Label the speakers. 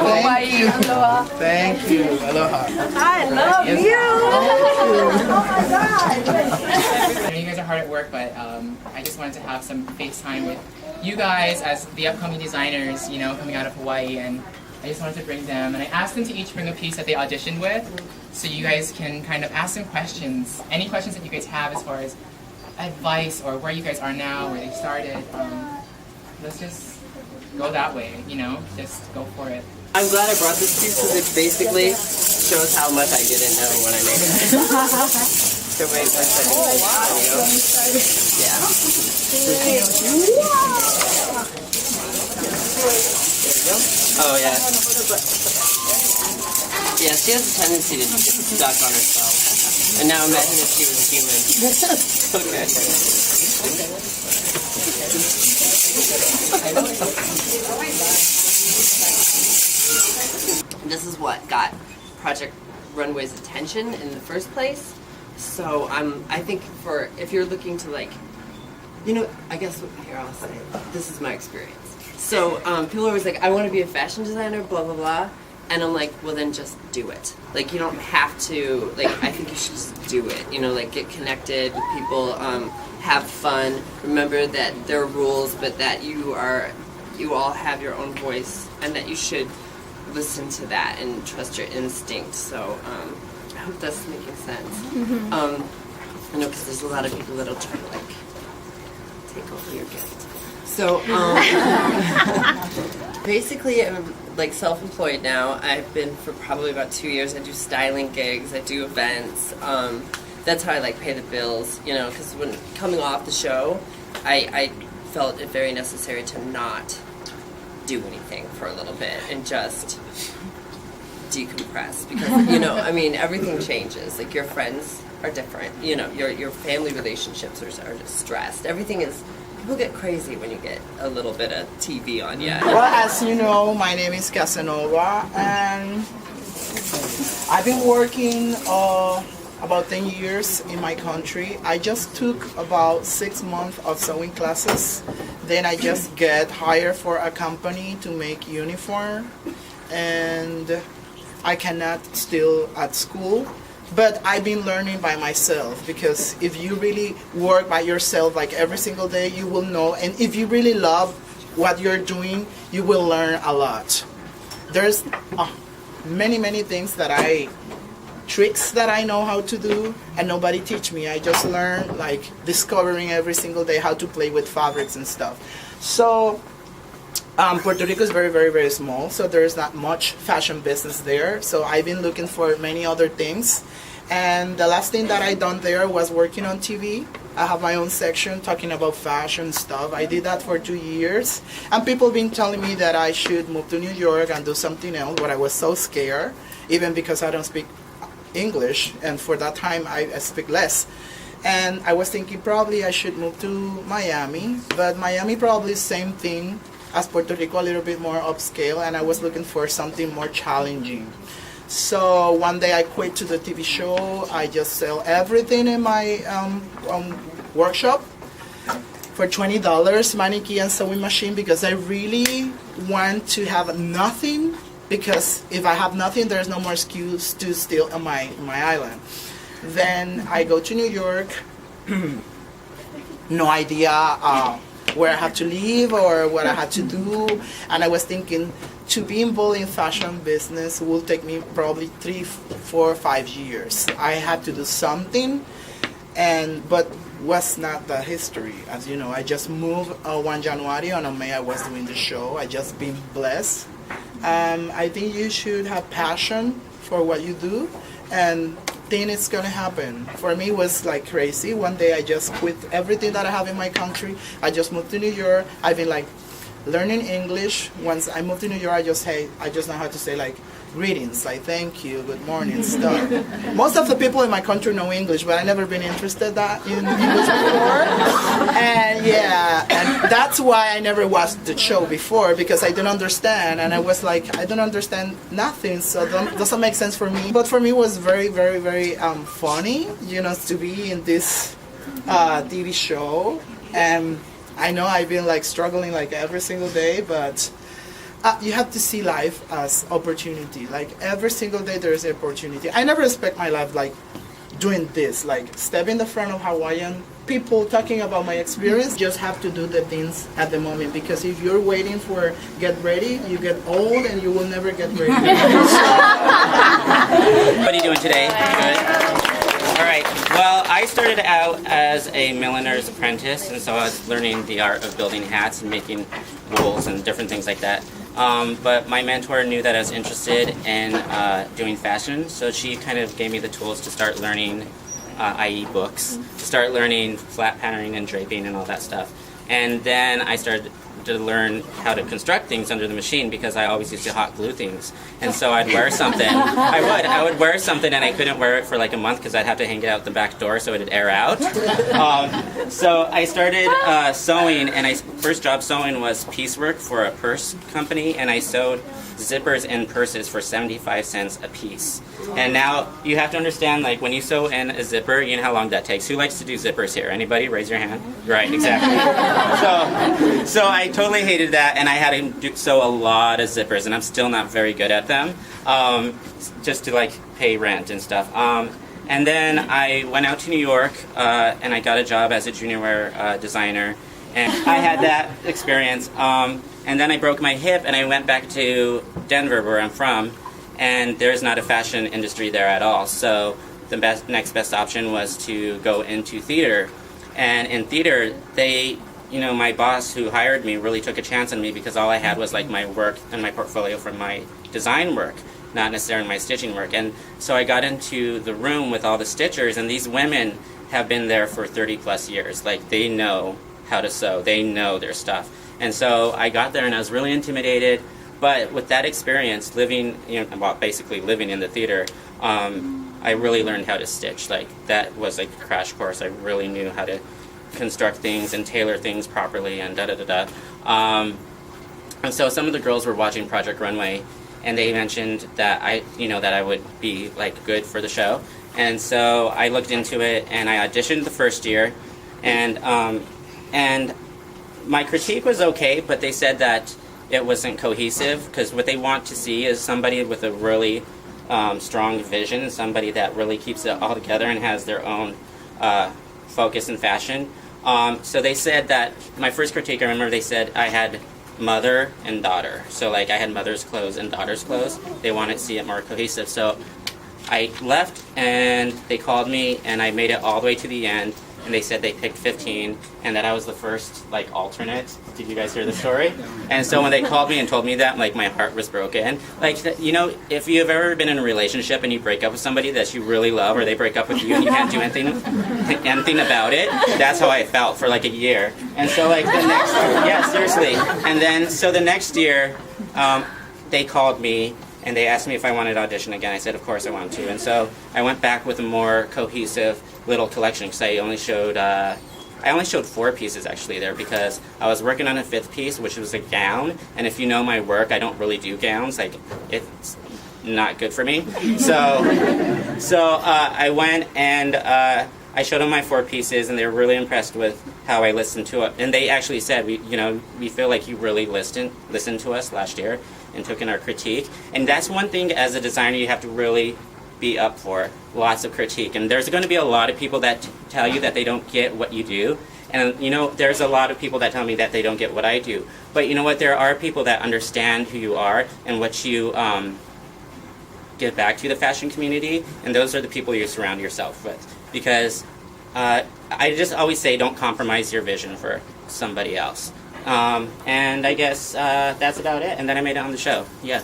Speaker 1: Hawaii. Aloha.
Speaker 2: Thank you. Aloha.
Speaker 1: I love you. Oh my God.
Speaker 3: I know you guys are hard at work, but I just wanted to have some FaceTime with you guys as the upcoming designers, you know, coming out of Hawaii, and I just wanted to bring them, and I asked them to each bring a piece that they auditioned with, so you guys can kind of ask them questions, any questions that you guys have as far as advice or where you guys are now, where they started. Let's just go that way, you know, just go for it.
Speaker 4: I'm glad I brought this piece because it basically shows how much I didn't know when I made it. So wait, one second. Oh, wow. Yeah. Oh, yeah. Yeah, she has a tendency to get stuck on herself. And now imagine if she was a human. Okay. This is what got Project Runway's attention in the first place. So I think if you're looking to, like, you know, I guess here I'll say this is my experience. So people are always like, I want to be a fashion designer, blah blah blah, and I'm like, well then just do it. Like you don't have to. Like I think you should just do it. You know, like get connected with people, have fun. Remember that there are rules, but that you all have your own voice, and that you should listen to that and trust your instinct. So I hope that's making sense. I know because there's a lot of people that'll try to like take over your gift. So basically I'm like self-employed now. I've been for probably about 2 years. I do styling gigs, I do events. That's how I like pay the bills, you know, because when coming off the show, I felt it very necessary to not do anything for a little bit and just decompress because, you know, I mean, everything changes. Like your friends are different, you know, your family relationships are just stressed. Everything is, people get crazy when you get a little bit of TV on you.
Speaker 2: Well, as you know, my name is Casanova, and I've been working about 10 years in my country. I just took about 6 months of sewing classes. Then I just get hired for a company to make uniform, and I cannot still at school. But I've been learning by myself, because if you really work by yourself like every single day, you will know. And if you really love what you're doing, you will learn a lot. There's many things tricks that I know how to do, and nobody teach me. I just learn, like, discovering every single day how to play with fabrics and stuff. So Puerto Rico is very small, so there's not much fashion business there. So I've been looking for many other things, and the last thing that I done there was working on TV. I have my own section talking about fashion stuff. I did that for 2 years, and people been telling me that I should move to New York and do something else, but I was so scared, even because I don't speak English, and for that time I speak less. And I was thinking probably I should move to Miami, but Miami probably same thing as Puerto Rico, a little bit more upscale, and I was looking for something more challenging. So one day I quit to the TV show. I just sell everything in my workshop for $20, mannequin and sewing machine, because I really want to have nothing, because if I have nothing, there's no more excuse to steal on my island. Then I go to New York, no idea where I have to live or what I had to do, and I was thinking to be involved in fashion business will take me probably 3, 4, 5 years. I had to do something, but was not the history. As you know, I just moved 1 January, and on May I was doing the show. I just been blessed. I think you should have passion for what you do, and think it's gonna happen. For me, it was like crazy. One day I just quit everything that I have in my country. I just moved to New York. I've been like learning English. Once I moved to New York, I just know how to say like greetings, like thank you, good morning, stuff. Most of the people in my country know English, but I never been interested in English before. And yeah, and that's why I never watched the show before, because I didn't understand, and I was like, I don't understand nothing, so it doesn't make sense for me. But for me, it was very funny, you know, to be in this TV show. And I know I've been like struggling like every single day, but you have to see life as opportunity. Like every single day there is an opportunity. I never expect my life like doing this, like step in the front of Hawaiian people talking about my experience. Just have to do the things at the moment, because if you're waiting for get ready, you get old and you will never get ready.
Speaker 5: What are you doing today? Good? All right. Well, I started out as a milliner's apprentice, and so I was learning the art of building hats and making wools and different things like that. But my mentor knew that I was interested in doing fashion, so she kind of gave me the tools to start learning i.e. books, to start learning flat patterning and draping and all that stuff. And then I started to learn how to construct things under the machine, because I always used to hot glue things. And so I'd wear something, I would wear something and I couldn't wear it for like a month because I'd have to hang it out the back door so it'd air out. So I started sewing, and my first job sewing was piecework for a purse company, and I sewed zippers and purses for 75 cents a piece. And now you have to understand, like when you sew in a zipper, you know how long that takes. Who likes to do zippers here? Anybody? Raise your hand. Right, exactly. So I totally hated that, and I had to sew a lot of zippers, and I'm still not very good at them, just to like pay rent and stuff. And then I went out to New York, and I got a job as a junior wear designer, and I had that experience. And then I broke my hip, and I went back to Denver, where I'm from, and there's not a fashion industry there at all. So the next best option was to go into theater. And in theater, my boss who hired me really took a chance on me, because all I had was like my work and my portfolio from my design work, not necessarily my stitching work. And so I got into the room with all the stitchers, and these women have been there for 30 plus years. Like, they know how to sew, they know their stuff. And so I got there, and I was really intimidated. But with that experience, basically living in the theater, I really learned how to stitch. Like, that was like a crash course. I really knew how to construct things and tailor things properly and da-da-da-da. And so some of the girls were watching Project Runway, and they mentioned that I would be like good for the show. And so I looked into it, and I auditioned the first year, and my critique was okay, but they said that it wasn't cohesive, because what they want to see is somebody with a really strong vision, somebody that really keeps it all together and has their own focus in fashion. So they said that, my first critique, I remember they said I had mother and daughter. So like I had mother's clothes and daughter's clothes. They wanted to see it more cohesive. So I left, and they called me, and I made it all the way to the end, and they said they picked 15, and that I was the first like alternate. Did you guys hear the story? And so when they called me and told me that, like my heart was broken. Like, if you've ever been in a relationship and you break up with somebody that you really love, or they break up with you and you can't do anything about it, that's how I felt for like a year. And so like the next, yeah, seriously. And then so the next year, they called me, and they asked me if I wanted to audition again. I said, of course I want to. And so I went back with a more cohesive little collection, because I only showed 4 pieces actually there, because I was working on a 5th piece, which was a gown. And if you know my work, I don't really do gowns. Like, it's not good for me. So I went and I showed them my 4 pieces, and they were really impressed with how I listened to it. And they actually said, we feel like you really listened to us last year and took in our critique. And that's one thing as a designer you have to really be up for, lots of critique. And there's going to be a lot of people that tell you that they don't get what you do. And there's a lot of people that tell me that they don't get what I do. But you know what, there are people that understand who you are and what you give back to the fashion community, and those are the people you surround yourself with. Because I just always say, don't compromise your vision for somebody else. And I guess that's about it. And then I made it on the show. Yeah.